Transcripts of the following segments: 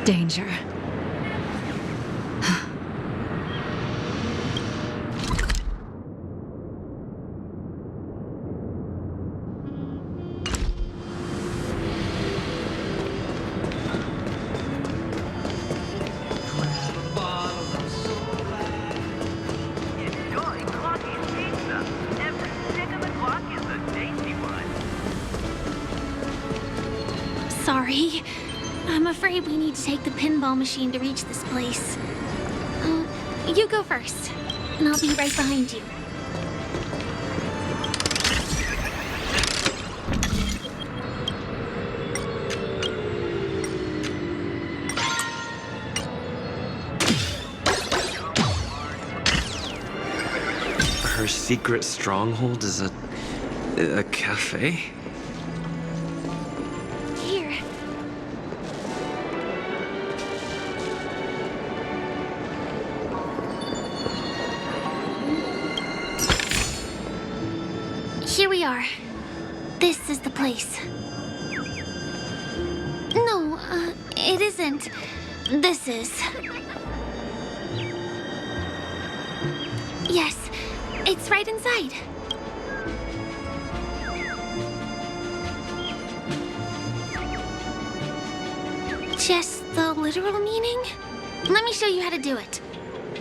danger. Sorry. I'm afraid we need to take the pinball machine to reach this place. You go first, and I'll be right behind you. Her secret stronghold is a cafe? Here. Here we are. This is the place. No, it isn't. This is. Yes, it's right inside. Just the literal meaning? Let me show you how to do it.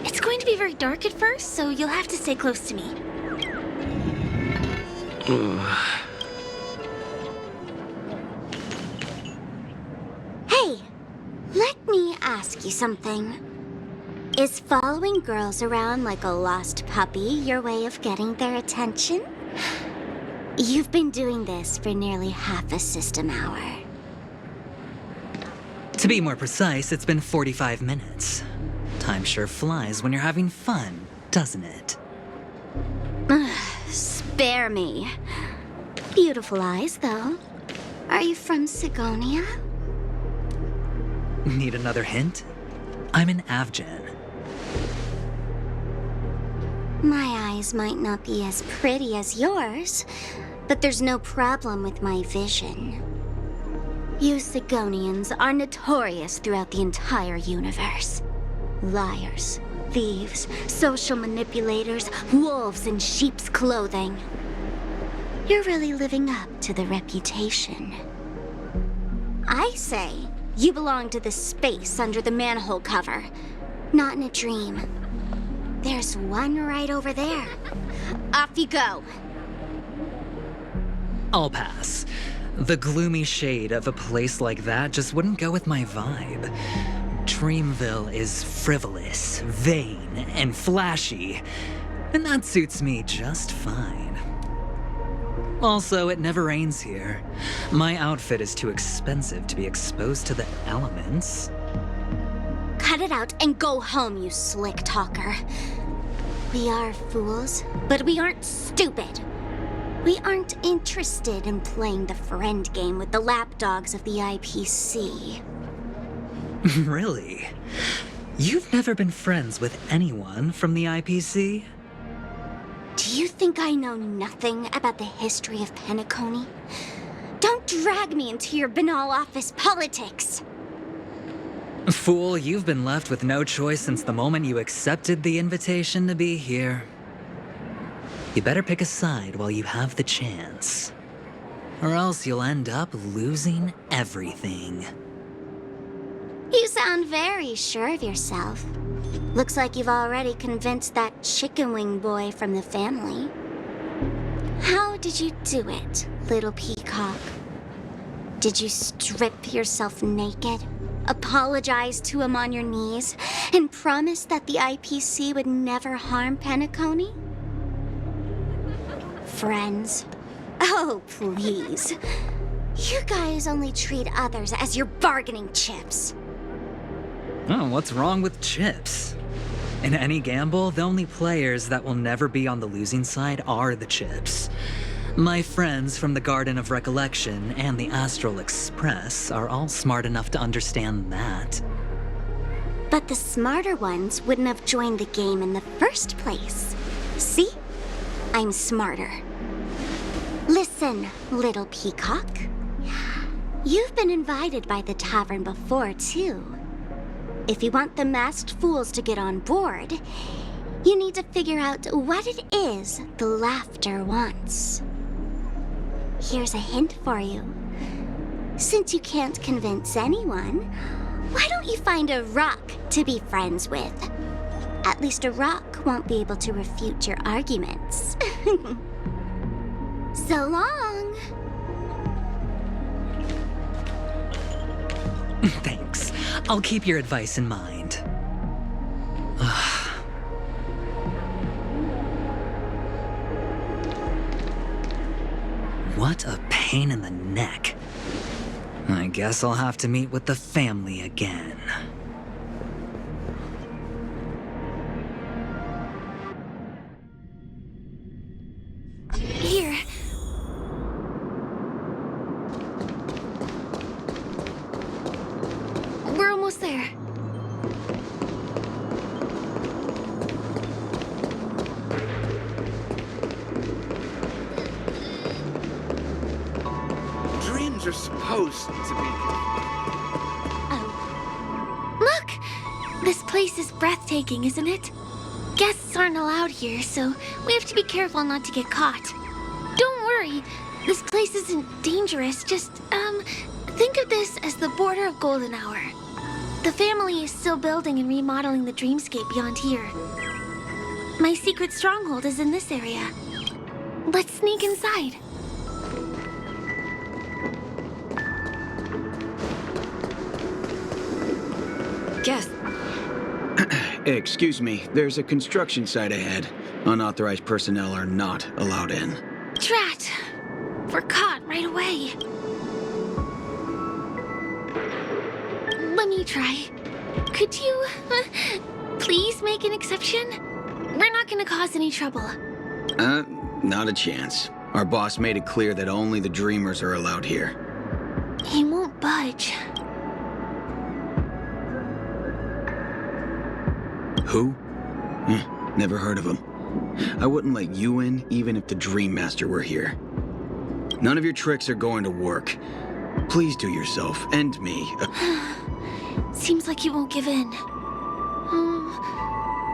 It's going to be very dark at first, so you'll have to stay close to me. Hey, let me ask you something. Is following girls around like a lost puppy your way of getting their attention? You've been doing this for nearly half a system hour. To be more precise, it's been 45 minutes. Time sure flies when you're having fun, doesn't it? Spare me. Beautiful eyes, though. Are you from Sigonia? Need another hint? I'm an Avgen. My eyes might not be as pretty as yours, but there's no problem with my vision. You Sigonians are notorious throughout the entire universe. Liars, thieves, social manipulators, wolves in sheep's clothing. You're really living up to the reputation. I say you belong to the space under the manhole cover, not in a dream. There's one right over there. Off you go. I'll pass. The gloomy shade of a place like that just wouldn't go with my vibe. Dreamville is frivolous, vain, and flashy, and that suits me just fine. Also, it never rains here. My outfit is too expensive to be exposed to the elements. Cut it out and go home, you slick talker. We are fools, but we aren't stupid. We aren't interested in playing the friend game with the lapdogs of the IPC. Really? You've never been friends with anyone from the IPC? Do you think I know nothing about the history of Penacony? Don't drag me into your banal office politics! Fool, you've been left with no choice since the moment you accepted the invitation to be here. You better pick a side while you have the chance. Or else you'll end up losing everything. You sound very sure of yourself. Looks like you've already convinced that chicken wing boy from the family. How did you do it, little peacock? Did you strip yourself naked, apologize to him on your knees, and promise that the IPC would never harm Penacony? Friends? Oh, please. You guys only treat others as your bargaining chips. Oh, what's wrong with chips? In any gamble, the only players that will never be on the losing side are the chips. My friends from the Garden of Recollection and the Astral Express are all smart enough to understand that. But the smarter ones wouldn't have joined the game in the first place. See? I'm smarter. Listen, little peacock. You've been invited by the tavern before, too. If you want the masked fools to get on board, you need to figure out what it is the laughter wants. Here's a hint for you. Since you can't convince anyone, why don't you find a rock to be friends with? At least a rock won't be able to refute your arguments. So long. Thanks. I'll keep your advice in mind. What a pain in the neck. I guess I'll have to meet with the family again. Here. We're almost there. Dreams are supposed to be. Oh. Look! This place is breathtaking, isn't it? Guests aren't allowed here, so we have to be careful not to get caught. Don't worry. This place isn't dangerous. Just, think of this as the border of Golden Hour. The family is still building and remodeling the dreamscape beyond here. My secret stronghold is in this area. Let's sneak inside. Guess. Excuse me, there's a construction site ahead. Unauthorized personnel are not allowed in. Drat! We're caught right away. Let me try. Could you, please make an exception? We're not gonna cause any trouble. Not a chance. Our boss made it clear that only the dreamers are allowed here. He won't budge. Who? Never heard of him. I wouldn't let you in, even if the Dream Master were here. None of your tricks are going to work. Please do yourself and me. Seems like he won't give in.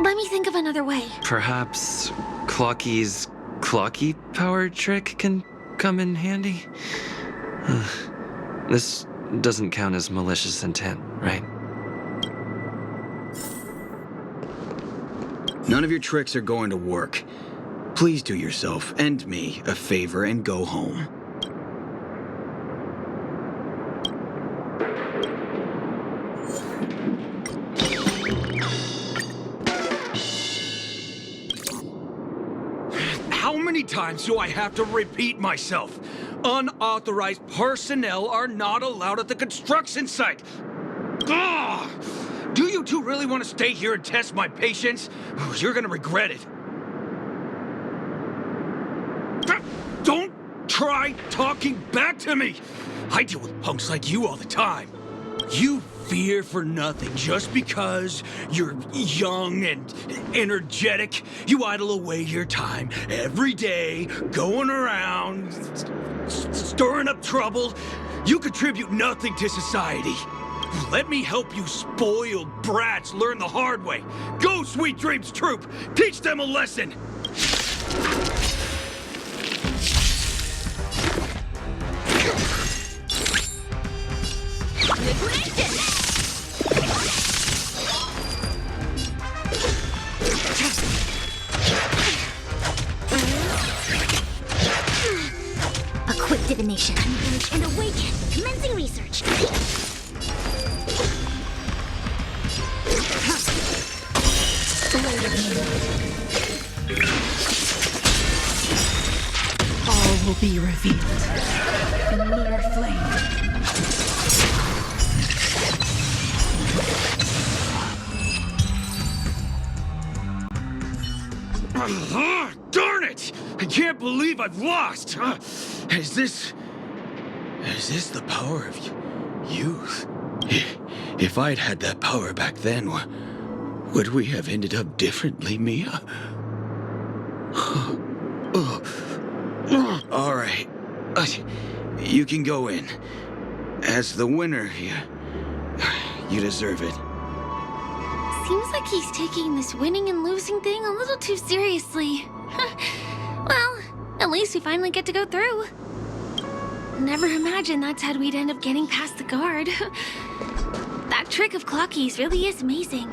Let me think of another way. Perhaps Clocky's Clocky power trick can come in handy? This doesn't count as malicious intent, right? None of your tricks are going to work. Please do yourself and me a favor and go home. How many times do I have to repeat myself? Unauthorized personnel are not allowed at the construction site. Ugh! Do you two really want to stay here and test my patience? You're gonna regret it. Don't try talking back to me! I deal with punks like you all the time. You fear for nothing just because you're young and energetic. You idle away your time every day, going around, stirring up trouble. You contribute nothing to society. Let me help you spoiled brats learn the hard way. Go, Sweet Dreams Troop! Teach them a lesson! A quick divination. Engage and awaken. Commencing research. All will be revealed in mere flame. Darn it! I can't believe I've lost! Is this the power of youth? If I'd had that power back then, would we have ended up differently, Mia? All right. You can go in. As the winner, you deserve it. Seems like he's taking this winning and losing thing a little too seriously. Well, at least we finally get to go through. Never imagined that's how we'd end up getting past the guard. That trick of Clocky's really is amazing.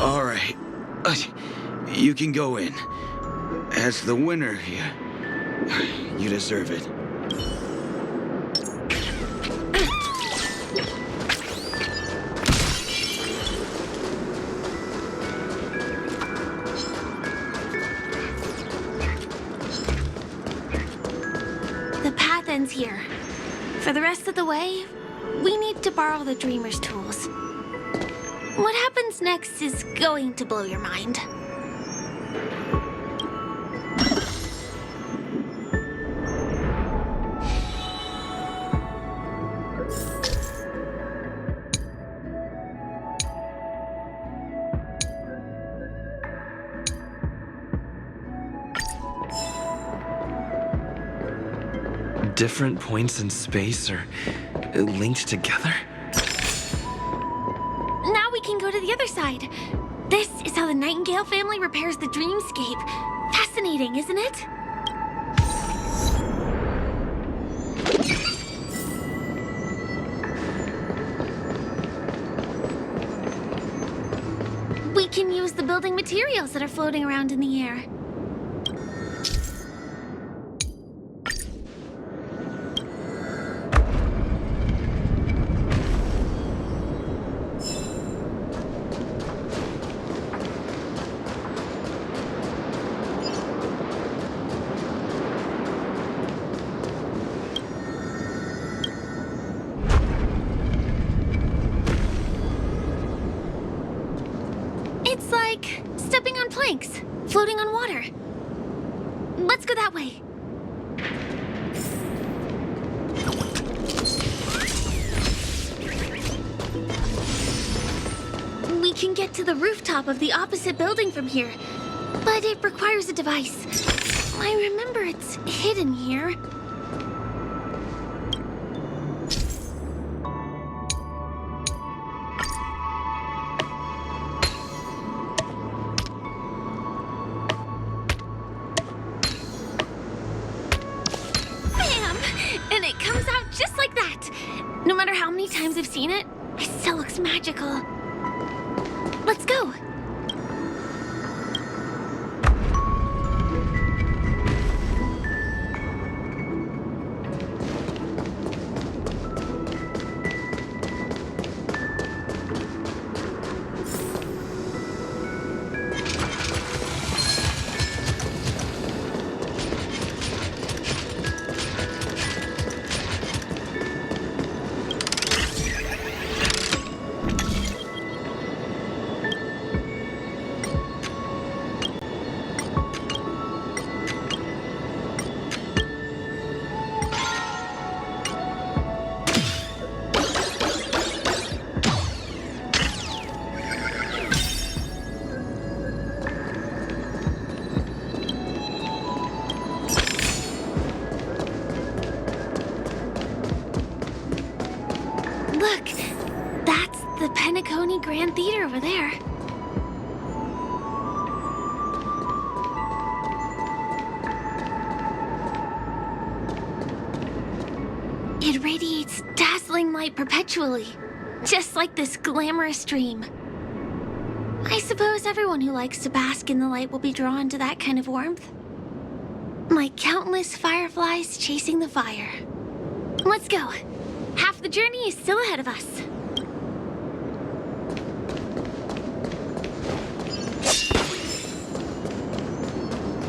All right. You can go in. As the winner, you deserve it. The path ends here. For the rest of the way, we need to borrow the Dreamer's tools. What happens next is going to blow your mind. Different points in space are linked together? Now we can go to the other side. This is how the Nightingale family repairs the dreamscape. Fascinating, isn't it? We can use the building materials that are floating around in the air. It's like stepping on planks, floating on water. Let's go that way. We can get to the rooftop of the opposite building from here, but it requires a device. I remember it's hidden here. And it comes out just like that. No matter how many times I've seen it, it still looks magical. Let's go. Look, that's the Penacony Grand Theater over there. It radiates dazzling light perpetually, just like this glamorous dream. I suppose everyone who likes to bask in the light will be drawn to that kind of warmth. Like countless fireflies chasing the fire. Let's go. Half the journey is still ahead of us.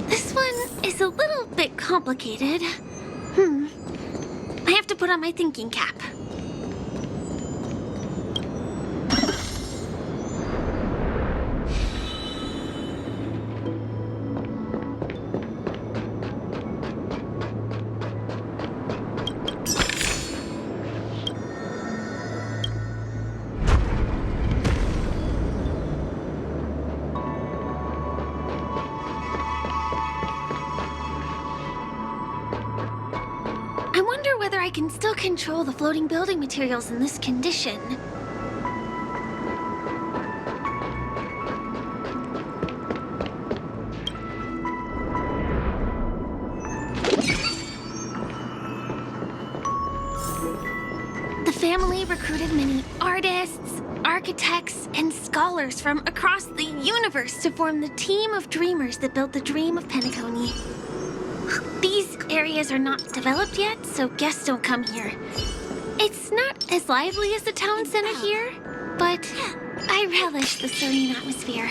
This one is a little bit complicated. I have to put on my thinking cap. I wonder whether I can still control the floating building materials in this condition. family recruited many artists, architects, and scholars from across the universe to form the team of dreamers that built the dream of Penacony. These areas are not developed yet, so guests don't come here. It's not as lively as the town center here, but I relish the serene atmosphere.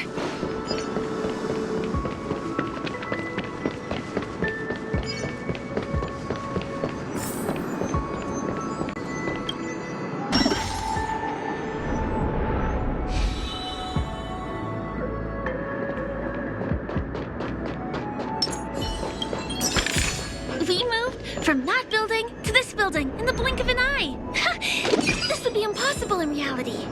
We moved from that building to this building in the blink of an eye. This would be impossible in reality.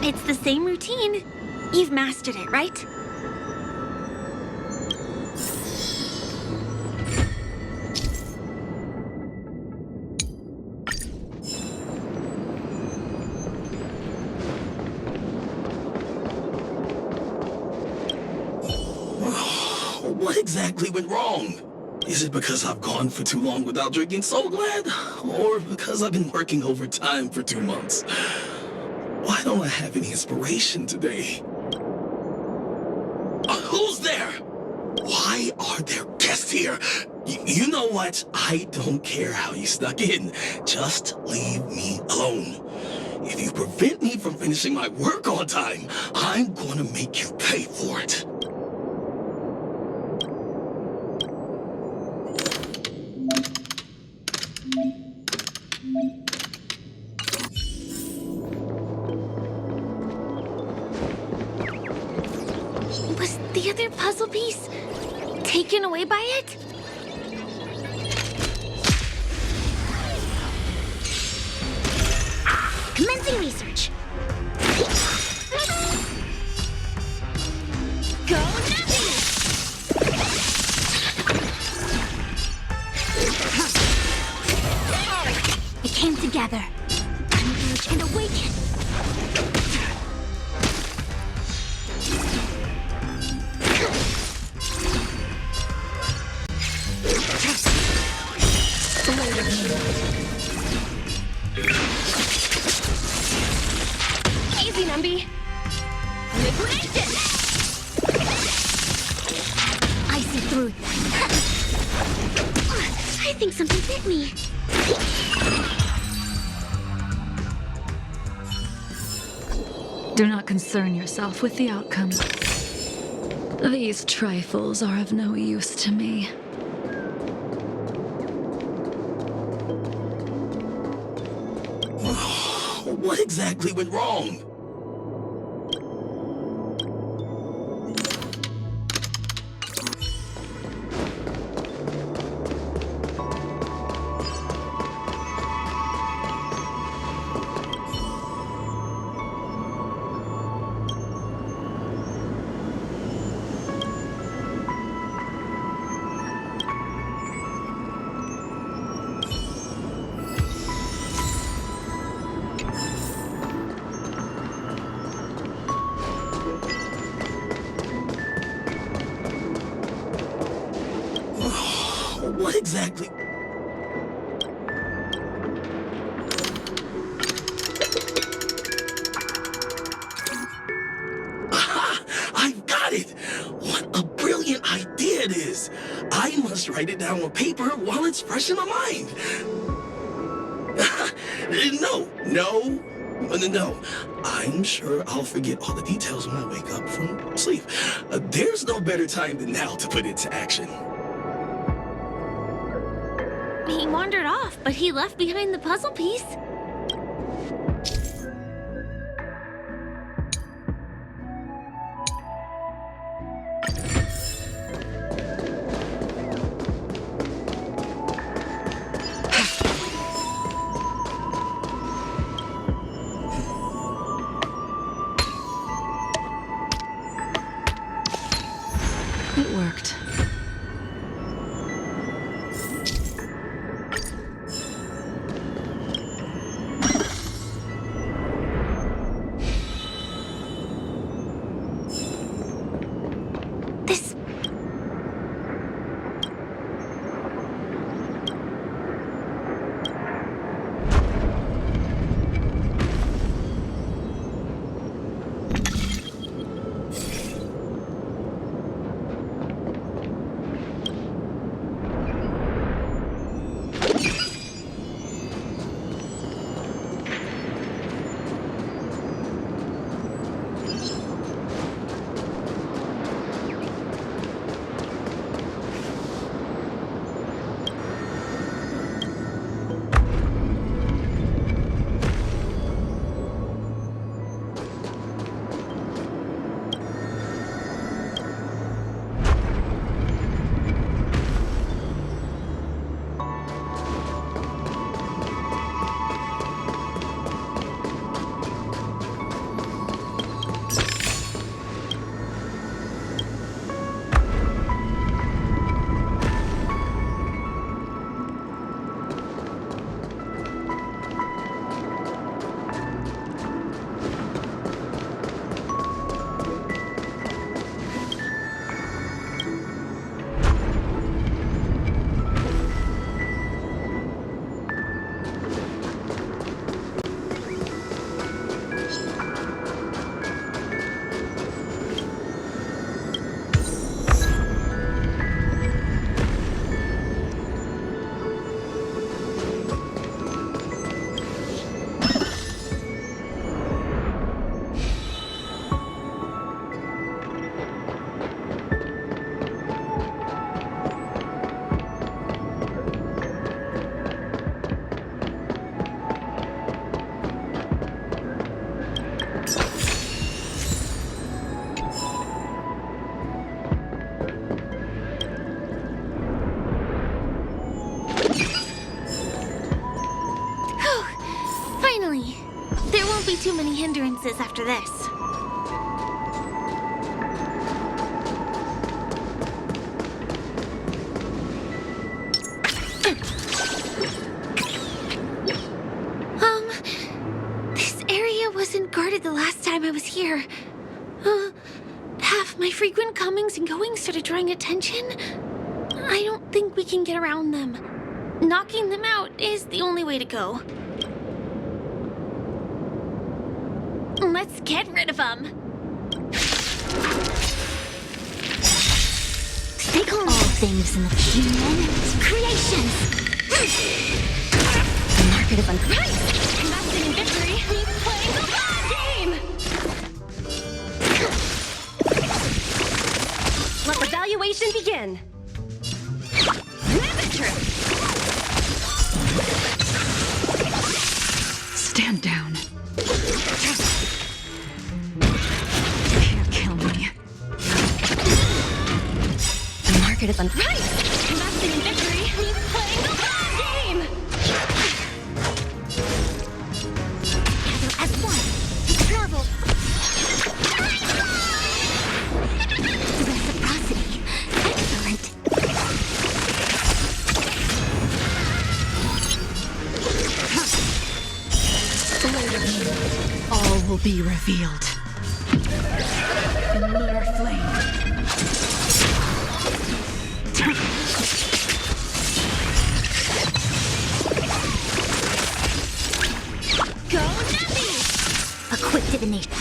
It's the same routine. You've mastered it, right? What exactly went wrong? Is it because I've gone for too long without drinking So Glad? Or because I've been working overtime for 2 months? Why don't I have any inspiration today? Who's there? Why are there guests here? You know what? I don't care how you snuck in. Just leave me alone. If you prevent me from finishing my work on time, I'm gonna make you pay for it. Was the other puzzle piece taken away by it? Commencing research. Go nothing! It came together. Converge and awaken. Easy, Numby. Liquidation! I see through them. I think something bit me. Do not concern yourself with the outcome. These trifles are of no use to me. What exactly went wrong? What exactly? Aha! I've got it! What a brilliant idea it is! I must write it down on paper while it's fresh in my mind. No. I'm sure I'll forget all the details when I wake up from sleep. There's no better time than now to put it to action. He wandered off, but he left behind the puzzle piece. It worked. Finally. There won't be too many hindrances after this. This area wasn't guarded the last time I was here. Have my frequent comings and goings started drawing attention? I don't think we can get around them. Knocking them out is the only way to go. Let's get rid of them. Stay calm. All things in the human creations. The market of Christ. Investing in victory means playing the long game. Let the valuation begin. Stand down. Can't kill me. The market of Right! Investing in victory means playing the long game. Gather as one. Marvel. Reciprocity. Excellent. All will be revealed. In lunar flame. Go Navi! A quick divination.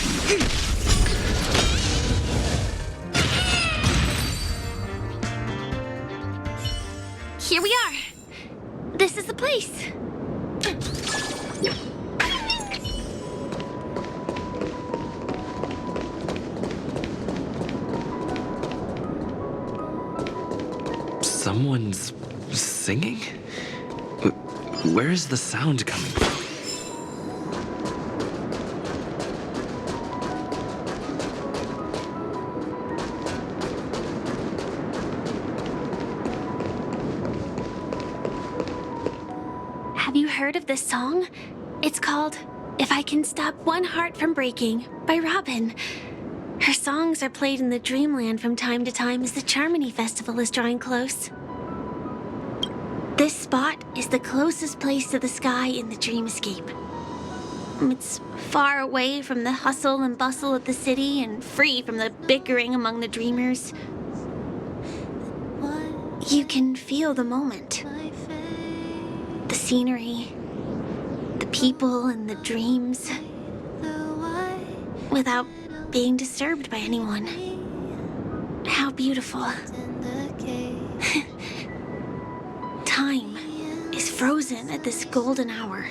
Here we are. This is the place. Someone's singing? Where is the sound coming from? Have you heard of this song? It's called If I Can Stop One Heart from Breaking by Robin. Her songs are played in the Dreamland from time to time as the Charmony Festival is drawing close. This spot is the closest place to the sky in the dreamscape. It's far away from the hustle and bustle of the city and free from the bickering among the dreamers. You can feel the moment. The scenery, the people and the dreams, without being disturbed by anyone. How beautiful. Time is frozen at this golden hour.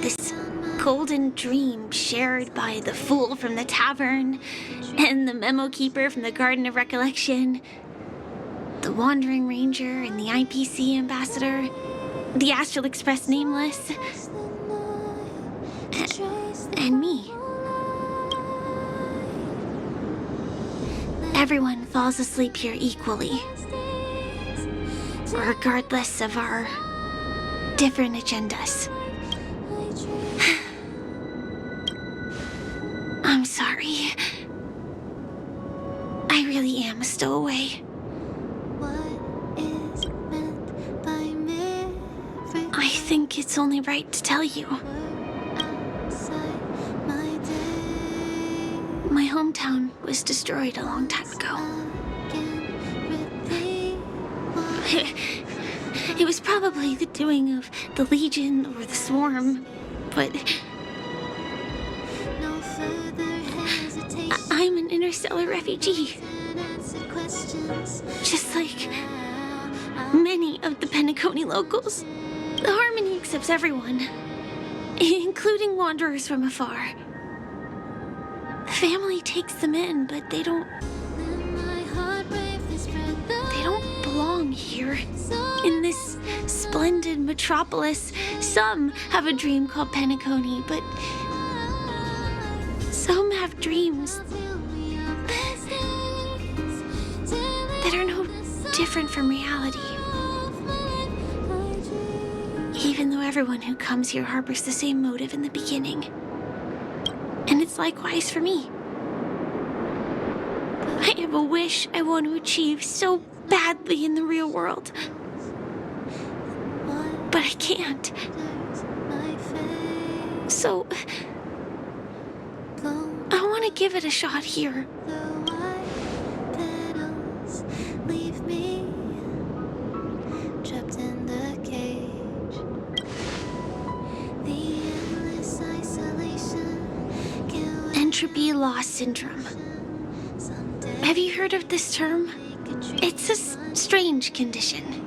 This golden dream shared by the fool from the tavern and the memo keeper from the Garden of Recollection, the Wandering Ranger and the IPC ambassador, the Astral Express Nameless, and me. Everyone falls asleep here equally, regardless of our different agendas. I'm sorry. I really am a stowaway. I think it's only right to tell you. My hometown was destroyed a long time ago. It was probably the doing of the Legion or the Swarm, but I'm an interstellar refugee. Just like many of the Penacony locals. The Harmony accepts everyone, including wanderers from afar. The family takes them in, but they don't belong here. In this splendid metropolis, some have a dream called Penacony, but some have dreams that are no different from reality. Even though everyone who comes here harbors the same motive in the beginning. And it's likewise for me. I have a wish I want to achieve so badly in the real world. But I can't. So, I want to give it a shot here. Entropy loss syndrome. Have you heard of this term? It's a strange condition.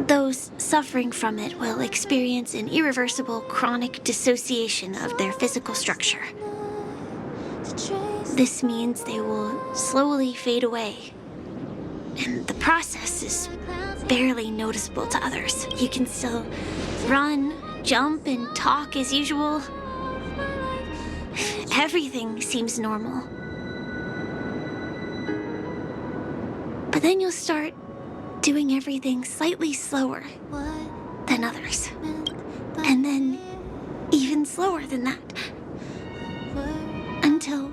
Those suffering from it will experience an irreversible chronic dissociation of their physical structure. This means they will slowly fade away. And the process is barely noticeable to others. You can still run, jump, and talk as usual. Everything seems normal. But then you'll start doing everything slightly slower than others. And then even slower than that. Until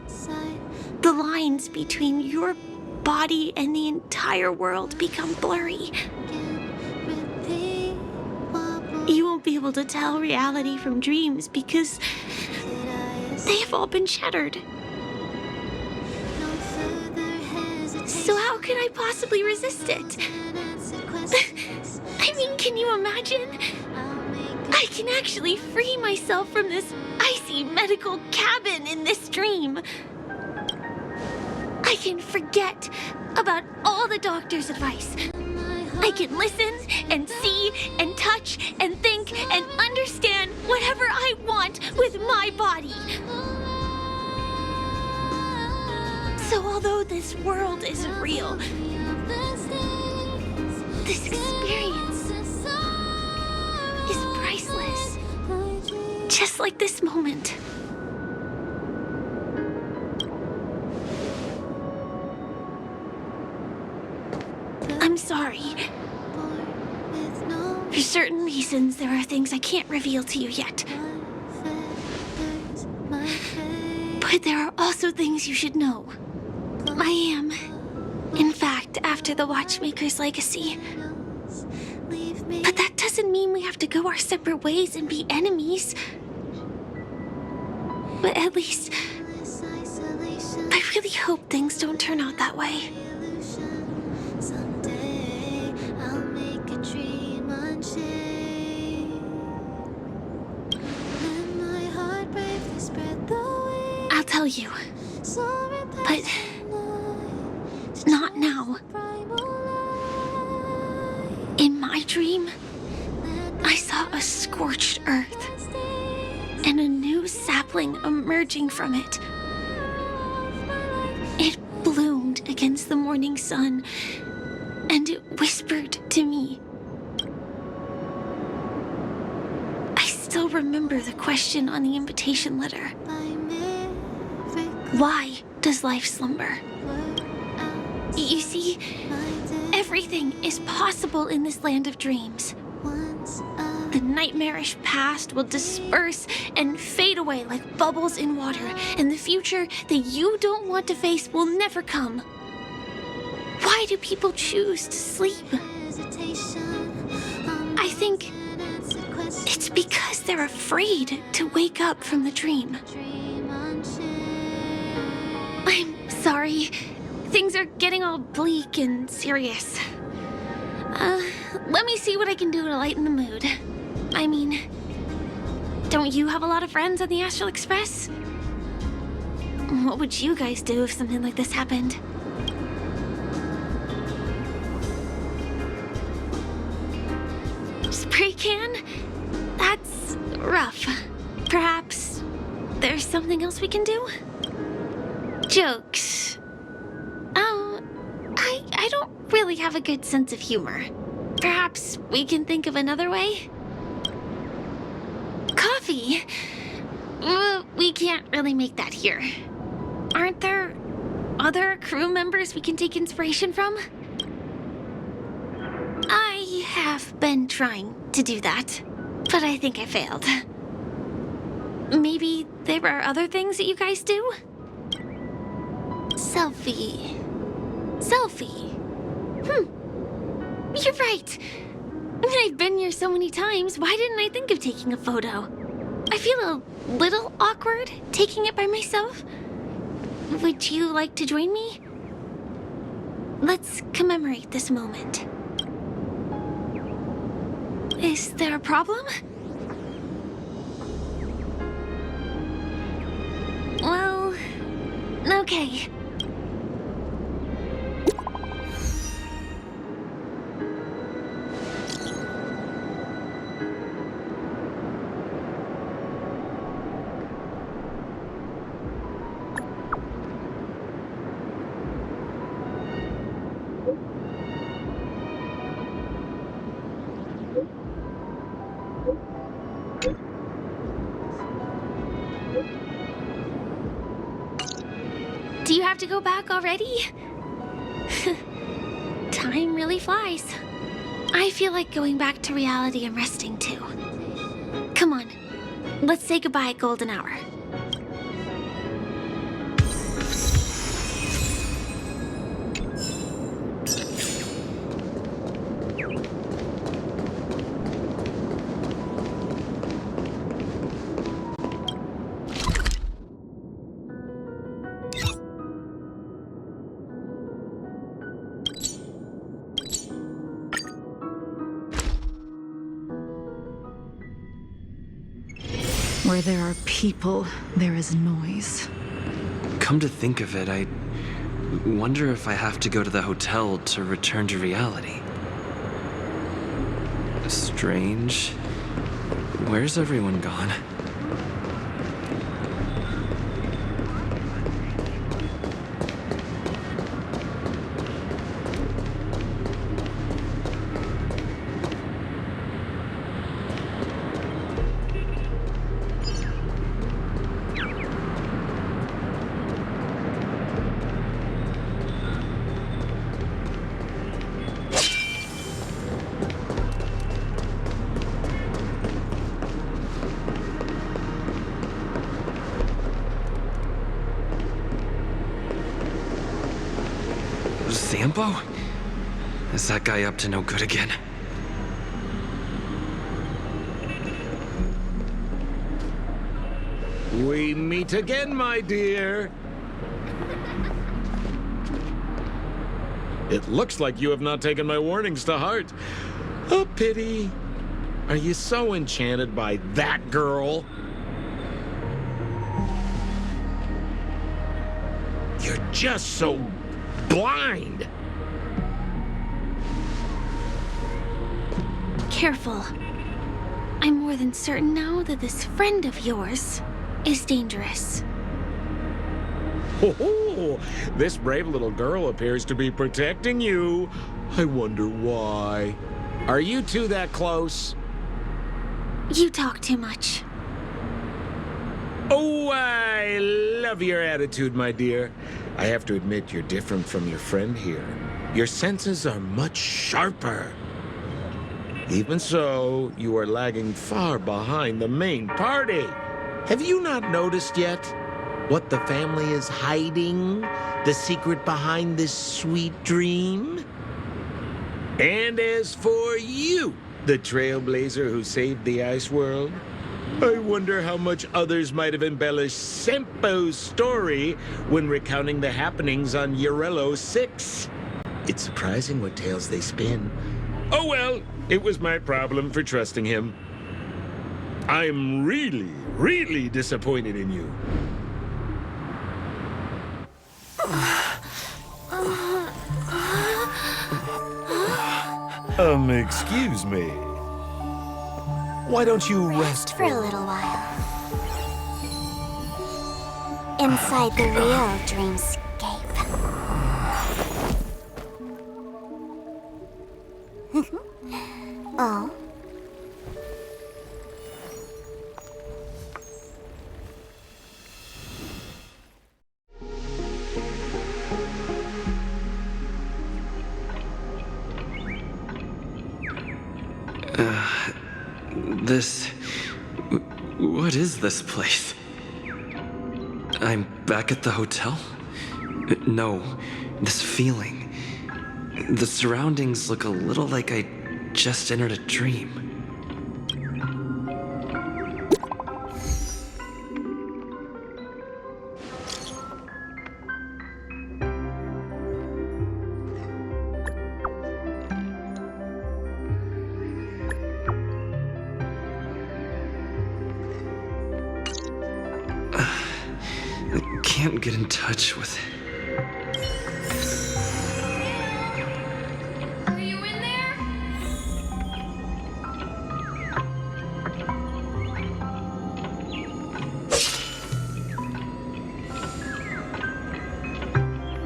the lines between your body and the entire world become blurry. You won't be able to tell reality from dreams because they have all been shattered. So how could I possibly resist it? I mean, can you imagine? I can actually free myself from this icy medical cabin in this dream. I can forget about all the doctor's advice. I can listen and see and touch and think and understand whatever I want with my body. So although this world isn't real, this experience is priceless. Just like this moment. I'm sorry. For certain reasons, there are things I can't reveal to you yet. But there are also things you should know. I am, in fact, after the Watchmaker's legacy. But that doesn't mean we have to go our separate ways and be enemies. But at least, I really hope things don't turn out that way. I'll tell you. But not now. In my dream, I saw a scorched earth and a new sapling emerging from it. It bloomed against the morning sun, and it whispered to me. I still remember the question on the invitation letter. Why does life slumber? You see, everything is possible in this land of dreams. The nightmarish past will disperse and fade away like bubbles in water, and the future that you don't want to face will never come. Why do people choose to sleep? I think it's because they're afraid to wake up from the dream. I'm sorry. Things are getting all bleak and serious. Let me see what I can do to lighten the mood. I mean, don't you have a lot of friends on the Astral Express? What would you guys do if something like this happened? Spray can? That's rough. Perhaps there's something else we can do? Jokes. Oh, I don't really have a good sense of humor. Perhaps we can think of another way? Coffee? We can't really make that here. Aren't there other crew members we can take inspiration from? I have been trying to do that, but I think I failed. Maybe there are other things that you guys do? Selfie. You're right. I mean, I've been here so many times. Why didn't I think of taking a photo? I feel a little awkward taking it by myself. Would you like to join me? Let's commemorate this moment. Is there a problem? Well, okay. Do you have to go back already? Time really flies. I feel like going back to reality and resting too. Come on, let's say goodbye at golden hour. Where there are people, there is noise. Come to think of it, I wonder if I have to go to the hotel to return to reality. Strange. Where's everyone gone? Sampo? Is that guy up to no good again? We meet again, my dear. It looks like you have not taken my warnings to heart. A pity. Are you so enchanted by that girl? You're just so blind. Careful. I'm more than certain now that this friend of yours is dangerous. Oh, this brave little girl appears to be protecting you. I wonder why. Are you two that close? You talk too much. Oh, I love your attitude, my dear. I have to admit you're different from your friend here. Your senses are much sharper. Even so, you are lagging far behind the main party. Have you not noticed yet what the family is hiding? The secret behind this sweet dream? And as for you, the trailblazer who saved the ice world, I wonder how much others might have embellished Sempo's story when recounting the happenings on Eurello 6. It's surprising what tales they spin. Oh well, it was my problem for trusting him. I'm really, really disappointed in you. Excuse me. Why don't you rest For a little while. Inside the real dreamscape. Oh? What is this place? I'm back at the hotel? No, this feeling. The surroundings look a little like I just entered a dream. I can't get in touch with